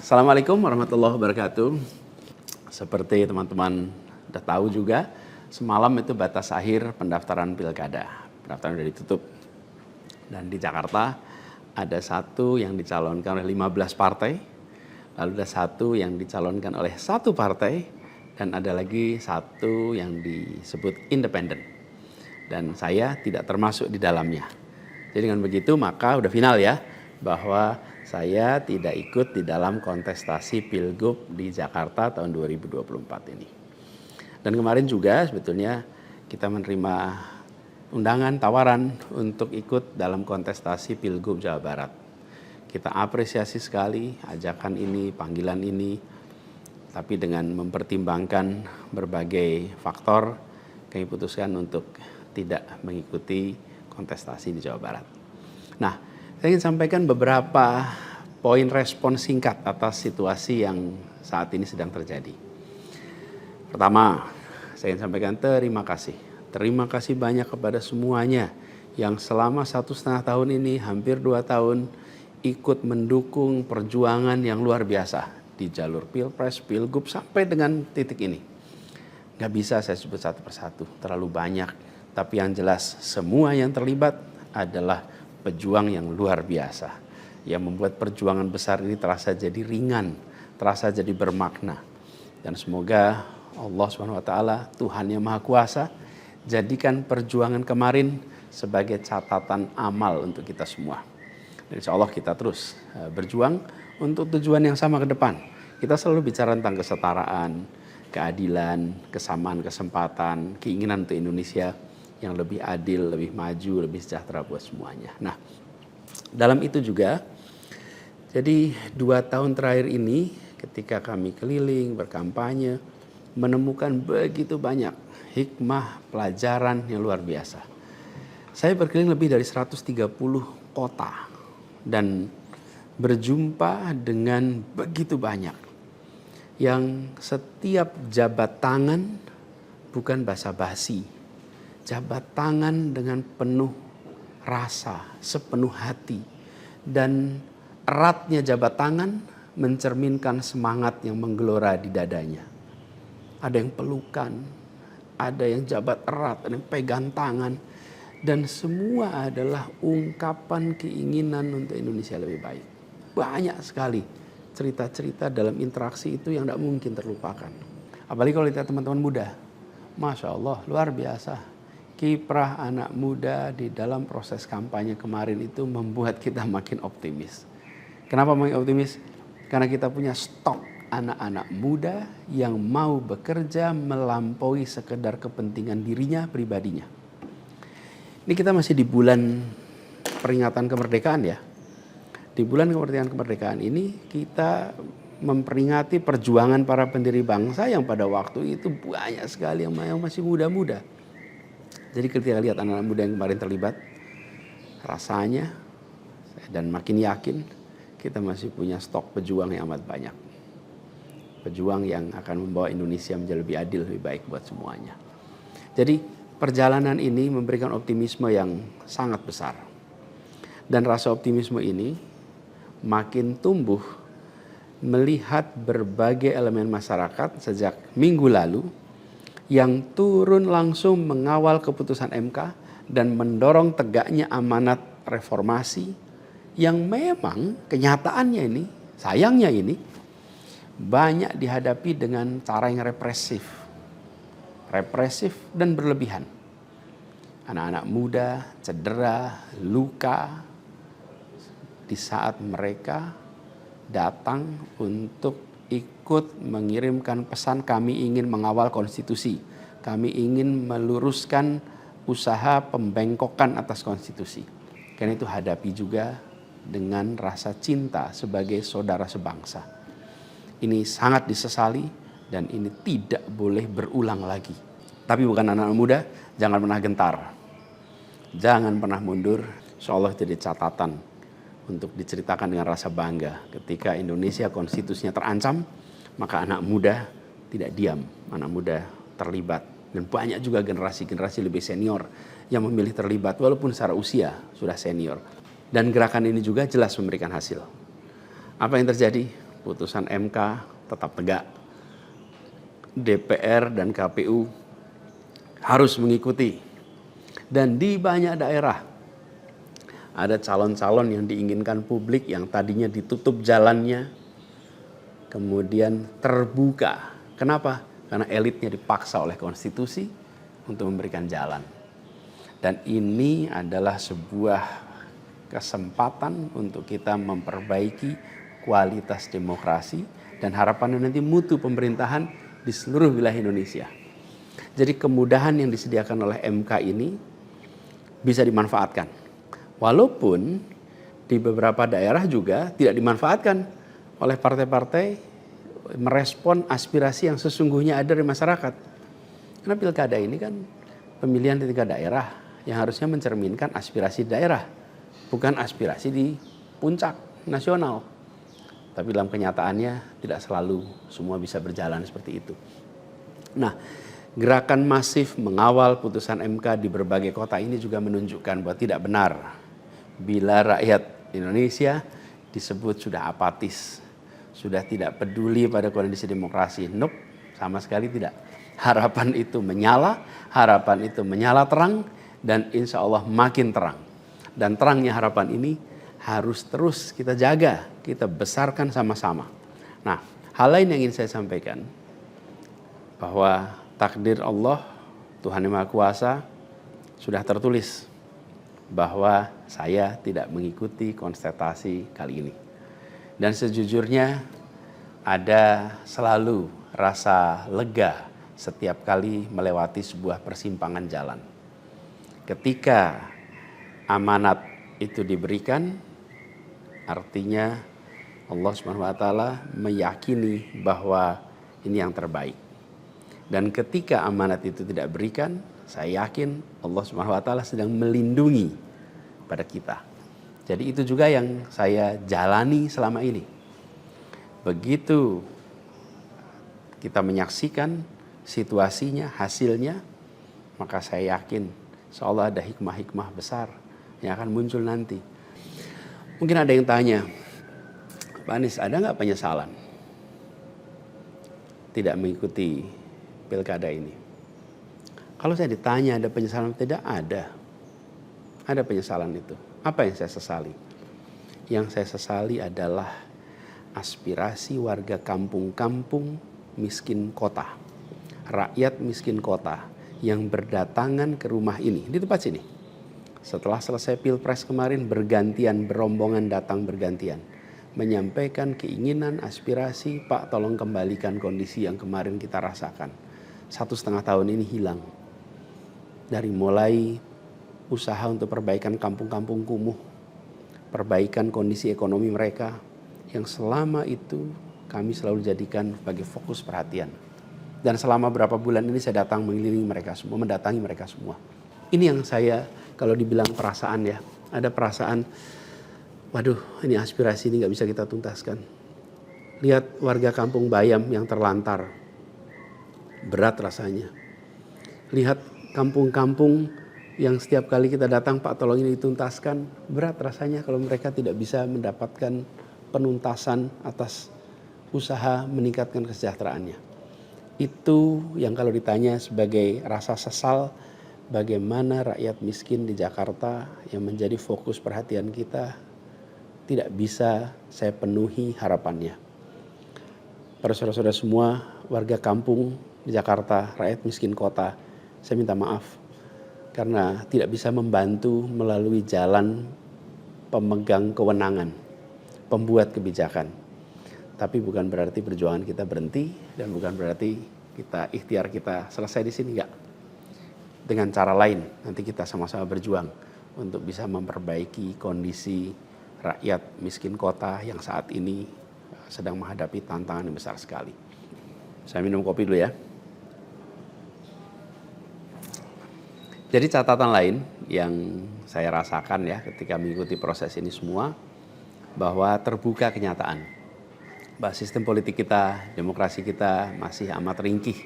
Assalamualaikum warahmatullahi wabarakatuh. Seperti teman-teman udah tahu juga, semalam itu batas akhir pendaftaran pilkada. Pendaftaran sudah ditutup. Dan di Jakarta ada satu yang dicalonkan oleh 15 partai, lalu ada satu yang dicalonkan oleh satu partai, dan ada lagi satu yang disebut independen. Dan saya tidak termasuk di dalamnya. Jadi dengan begitu maka udah final ya, bahwa saya tidak ikut di dalam kontestasi Pilgub di Jakarta tahun 2024 ini. Dan kemarin juga sebetulnya kita menerima undangan, tawaran untuk ikut dalam kontestasi Pilgub Jawa Barat. Kita apresiasi sekali ajakan ini, panggilan ini, tapi dengan mempertimbangkan berbagai faktor, kami putuskan untuk tidak mengikuti kontestasi di Jawa Barat. Nah, saya ingin sampaikan beberapa poin respon singkat atas situasi yang saat ini sedang terjadi. Pertama, saya ingin sampaikan terima kasih. Terima kasih banyak kepada semuanya yang selama 1,5 tahun ini, hampir 2 tahun, ikut mendukung perjuangan yang luar biasa di jalur Pilpres, Pilgub, sampai dengan titik ini. Gak bisa saya sebut satu persatu, terlalu banyak. Tapi yang jelas, semua yang terlibat adalah pejuang yang luar biasa, yang membuat perjuangan besar ini terasa jadi ringan, terasa jadi bermakna. Dan semoga Allah SWT, Tuhan yang Maha Kuasa, jadikan perjuangan kemarin sebagai catatan amal untuk kita semua. Dan insya Allah kita terus berjuang untuk tujuan yang sama ke depan. Kita selalu bicara tentang kesetaraan, keadilan, kesamaan kesempatan, keinginan untuk Indonesia yang lebih adil, lebih maju, lebih sejahtera buat semuanya. Nah, dalam itu juga, jadi 2 tahun terakhir ini ketika kami keliling, berkampanye, menemukan begitu banyak hikmah, pelajaran yang luar biasa. Saya berkeliling lebih dari 130 kota dan berjumpa dengan begitu banyak yang setiap jabat tangan bukan basa-basi. Jabat tangan dengan penuh rasa, sepenuh hati. Dan eratnya jabat tangan mencerminkan semangat yang menggelora di dadanya. Ada yang pelukan, ada yang jabat erat, ada yang pegang tangan. Dan semua adalah ungkapan keinginan untuk Indonesia lebih baik. Banyak sekali cerita-cerita dalam interaksi itu yang tidak mungkin terlupakan. Apalagi kalau lihat teman-teman muda. Masya Allah, luar biasa. Kiprah anak muda di dalam proses kampanye kemarin itu membuat kita makin optimis. Kenapa makin optimis? Karena kita punya stok anak-anak muda yang mau bekerja melampaui sekedar kepentingan dirinya, pribadinya. Ini kita masih di bulan peringatan kemerdekaan ya. Di bulan kemerdekaan ini kita memperingati perjuangan para pendiri bangsa yang pada waktu itu banyak sekali yang masih muda-muda. Jadi ketika lihat anak-anak muda yang kemarin terlibat, rasanya dan makin yakin kita masih punya stok pejuang yang amat banyak. Pejuang yang akan membawa Indonesia menjadi lebih adil, lebih baik buat semuanya. Jadi perjalanan ini memberikan optimisme yang sangat besar. Dan rasa optimisme ini makin tumbuh melihat berbagai elemen masyarakat sejak minggu lalu yang turun langsung mengawal keputusan MK dan mendorong tegaknya amanat reformasi yang memang kenyataannya ini, sayangnya ini, banyak dihadapi dengan cara yang represif dan berlebihan. Anak-anak muda cedera, luka di saat mereka datang untuk ikut mengirimkan pesan kami ingin mengawal konstitusi. Kami ingin meluruskan usaha pembengkokan atas konstitusi. Karena itu hadapi juga dengan rasa cinta sebagai saudara sebangsa. Ini sangat disesali dan ini tidak boleh berulang lagi. Tapi bukan anak-anak muda, jangan pernah gentar. Jangan pernah mundur. Insyaallah jadi catatan untuk diceritakan dengan rasa bangga. Ketika Indonesia konstitusinya terancam, maka anak muda tidak diam. Anak muda terlibat. Dan banyak juga generasi-generasi lebih senior yang memilih terlibat walaupun secara usia sudah senior. Dan gerakan ini juga jelas memberikan hasil. Apa yang terjadi? putusan MK tetap tegak. DPR dan KPU harus mengikuti. Dan di banyak daerah ada calon-calon yang diinginkan publik yang tadinya ditutup jalannya, kemudian terbuka. Kenapa? Karena elitnya dipaksa oleh konstitusi untuk memberikan jalan. Dan ini adalah sebuah kesempatan untuk kita memperbaiki kualitas demokrasi dan harapannya nanti mutu pemerintahan di seluruh wilayah Indonesia. Jadi kemudahan yang disediakan oleh MK ini bisa dimanfaatkan. Walaupun di beberapa daerah juga tidak dimanfaatkan oleh partai-partai merespon aspirasi yang sesungguhnya ada dari masyarakat. Karena pilkada ini kan pemilihan di tingkat daerah yang harusnya mencerminkan aspirasi daerah, bukan aspirasi di puncak nasional. Tapi dalam kenyataannya tidak selalu semua bisa berjalan seperti itu. Nah, gerakan masif mengawal putusan MK di berbagai kota ini juga menunjukkan bahwa tidak benar bila rakyat Indonesia disebut sudah apatis, sudah tidak peduli pada kondisi demokrasi. Nope, sama sekali tidak. Harapan itu menyala, harapan itu menyala terang, dan insya Allah makin terang. Dan terangnya harapan ini harus terus kita jaga, kita besarkan sama-sama. Nah, hal lain yang ingin saya sampaikan, bahwa takdir Allah, Tuhan Yang Maha Kuasa, sudah tertulis bahwa saya tidak mengikuti kontestasi kali ini. Dan sejujurnya ada selalu rasa lega setiap kali melewati sebuah persimpangan jalan. Ketika amanat itu diberikan, artinya Allah SWT meyakini bahwa ini yang terbaik. Dan ketika amanat itu tidak berikan, saya yakin Allah SWT sedang melindungi pada kita. Jadi itu juga yang saya jalani selama ini. Begitu kita menyaksikan situasinya, hasilnya, maka saya yakin insya Allah ada hikmah-hikmah besar yang akan muncul nanti. Mungkin ada yang tanya, Pak Anies, ada nggak penyesalan tidak mengikuti pilkada ini? Kalau saya ditanya ada penyesalan, tidak ada. Ada penyesalan itu. Apa yang saya sesali? Yang saya sesali adalah aspirasi warga kampung-kampung miskin kota. Rakyat miskin kota yang berdatangan ke rumah ini, di tempat sini. Setelah selesai Pilpres kemarin, bergantian, berombongan datang bergantian. Menyampaikan keinginan, aspirasi, Pak tolong kembalikan kondisi yang kemarin kita rasakan. 1,5 tahun ini hilang. Dari mulai usaha untuk perbaikan kampung-kampung kumuh, perbaikan kondisi ekonomi mereka, yang selama itu kami selalu jadikan sebagai fokus perhatian. Dan selama berapa bulan ini saya datang mengelilingi mereka semua, mendatangi mereka semua. Ini yang saya, kalau dibilang perasaan ya, ada perasaan, waduh ini aspirasi ini gak bisa kita tuntaskan. Lihat warga kampung Bayam yang terlantar, berat rasanya. Lihat kampung-kampung yang setiap kali kita datang, Pak tolong ini dituntaskan, berat rasanya kalau mereka tidak bisa mendapatkan penuntasan atas usaha meningkatkan kesejahteraannya. Itu yang kalau ditanya sebagai rasa sesal, bagaimana rakyat miskin di Jakarta yang menjadi fokus perhatian kita tidak bisa saya penuhi harapannya. Para saudara-saudara semua, warga kampung di Jakarta, rakyat miskin kota, saya minta maaf karena tidak bisa membantu melalui jalan pemegang kewenangan, pembuat kebijakan. Tapi bukan berarti perjuangan kita berhenti dan bukan berarti kita ikhtiar kita selesai di sini, enggak. Dengan cara lain nanti kita sama-sama berjuang untuk bisa memperbaiki kondisi rakyat miskin kota yang saat ini sedang menghadapi tantangan yang besar sekali. Saya minum kopi dulu ya. Jadi catatan lain yang saya rasakan ya ketika mengikuti proses ini semua, bahwa terbuka kenyataan bahwa sistem politik kita, demokrasi kita masih amat ringkih.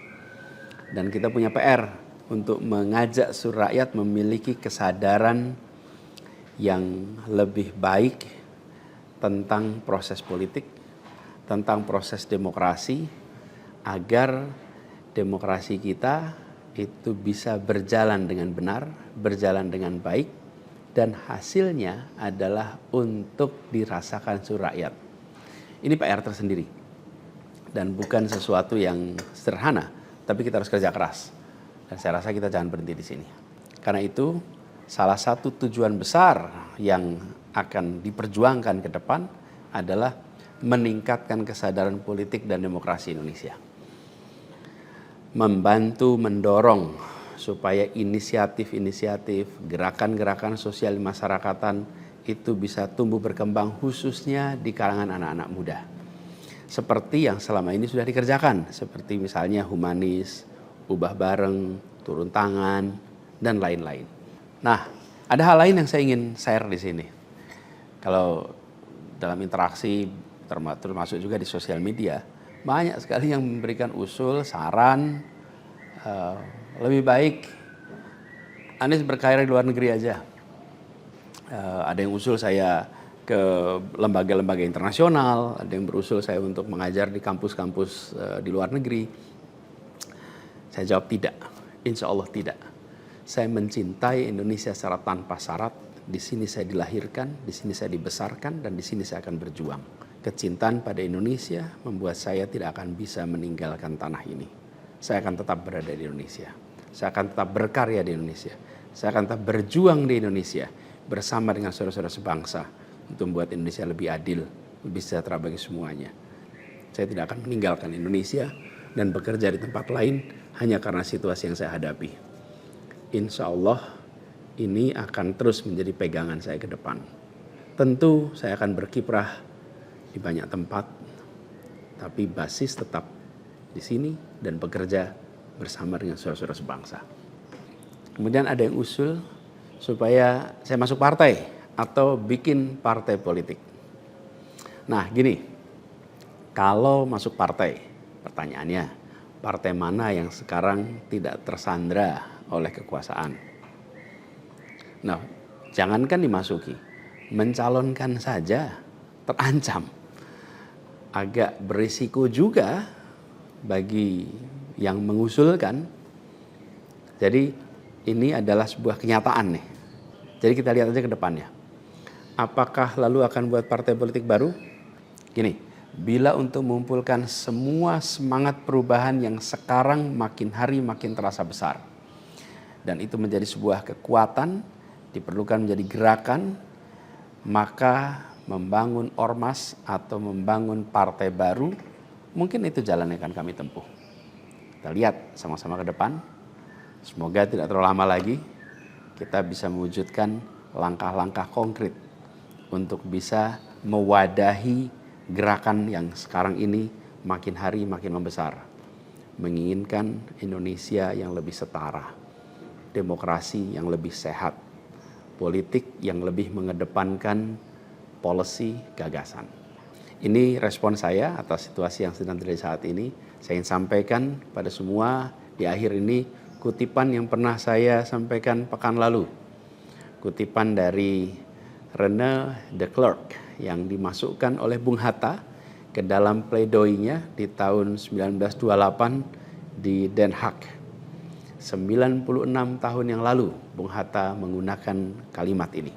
Dan kita punya PR untuk mengajak seluruh rakyat memiliki kesadaran yang lebih baik tentang proses politik, tentang proses demokrasi agar demokrasi kita itu bisa berjalan dengan benar, berjalan dengan baik, dan hasilnya adalah untuk dirasakan seluruh rakyat. Ini PR tersendiri dan bukan sesuatu yang sederhana, tapi kita harus kerja keras. Dan saya rasa kita jangan berhenti di sini. Karena itu, salah satu tujuan besar yang akan diperjuangkan ke depan adalah meningkatkan kesadaran politik dan demokrasi Indonesia. Membantu mendorong supaya inisiatif-inisiatif, gerakan-gerakan sosial masyarakatan itu bisa tumbuh berkembang khususnya di kalangan anak-anak muda. Seperti yang selama ini sudah dikerjakan, seperti misalnya humanis, ubah bareng, turun tangan, dan lain-lain. Nah, ada hal lain yang saya ingin share di sini. Kalau dalam interaksi, termasuk juga di sosial media, banyak sekali yang memberikan usul, saran, lebih baik Anies berkarir di luar negeri aja. Ada yang usul saya ke lembaga-lembaga internasional, ada yang berusul saya untuk mengajar di kampus-kampus di luar negeri. Saya jawab tidak, insya Allah tidak. Saya mencintai Indonesia secara tanpa syarat. Di sini saya dilahirkan, di sini saya dibesarkan, dan di sini saya akan berjuang. Kecintaan pada Indonesia membuat saya tidak akan bisa meninggalkan tanah ini. Saya akan tetap berada di Indonesia. Saya akan tetap berkarya di Indonesia. Saya akan tetap berjuang di Indonesia bersama dengan saudara-saudara sebangsa untuk membuat Indonesia lebih adil, lebih sejahtera bagi semuanya. Saya tidak akan meninggalkan Indonesia dan bekerja di tempat lain hanya karena situasi yang saya hadapi. Insya Allah ini akan terus menjadi pegangan saya ke depan. Tentu saya akan berkiprah di banyak tempat, tapi basis tetap di sini dan bekerja bersama dengan saudara-saudara sebangsa. Kemudian ada yang usul supaya saya masuk partai atau bikin partai politik. Nah gini, kalau masuk partai, pertanyaannya, partai mana yang sekarang tidak tersandra oleh kekuasaan? Nah, jangankan dimasuki, mencalonkan saja terancam. Agak berisiko juga bagi yang mengusulkan. Jadi ini adalah sebuah kenyataan nih. Jadi kita lihat aja ke depannya. Apakah lalu akan buat partai politik baru? Gini, bila untuk mengumpulkan semua semangat perubahan yang sekarang makin hari makin terasa besar, dan itu menjadi sebuah kekuatan, diperlukan menjadi gerakan, maka membangun ormas atau membangun partai baru, mungkin itu jalan yang akan kami tempuh. Kita lihat sama-sama ke depan. Semoga tidak terlalu lama lagi kita bisa mewujudkan langkah-langkah konkret untuk bisa mewadahi gerakan yang sekarang ini makin hari makin membesar. Menginginkan Indonesia yang lebih setara, demokrasi yang lebih sehat, politik yang lebih mengedepankan policy gagasan. Ini respon saya atas situasi yang sedang terjadi saat ini. Saya ingin sampaikan pada semua di akhir ini kutipan yang pernah saya sampaikan pekan lalu. Kutipan dari René de Klerk yang dimasukkan oleh Bung Hatta ke dalam pledoinya di tahun 1928 di Den Haag. 96 tahun yang lalu Bung Hatta menggunakan kalimat ini.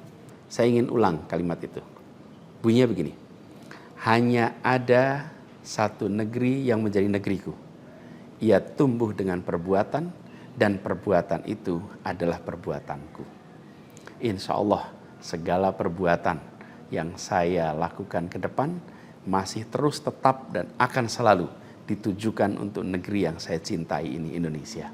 Saya ingin ulang kalimat itu. Bunyinya begini. Hanya ada satu negeri yang menjadi negeriku. Ia tumbuh dengan perbuatan, dan perbuatan itu adalah perbuatanku. Insya Allah segala perbuatan yang saya lakukan ke depan masih terus tetap dan akan selalu ditujukan untuk negeri yang saya cintai ini, Indonesia.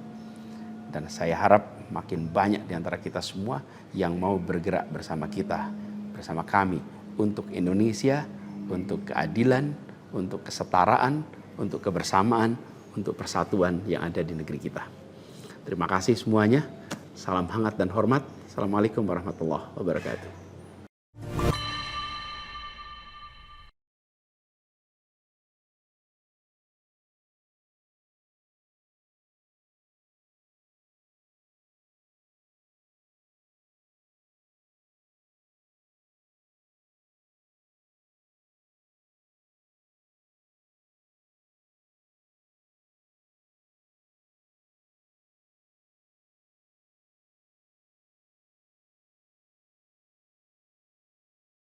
Dan saya harap makin banyak di antara kita semua yang mau bergerak bersama kita, bersama kami untuk Indonesia, untuk keadilan, untuk kesetaraan, untuk kebersamaan, untuk persatuan yang ada di negeri kita. Terima kasih semuanya. Salam hangat dan hormat. Assalamualaikum warahmatullahi wabarakatuh.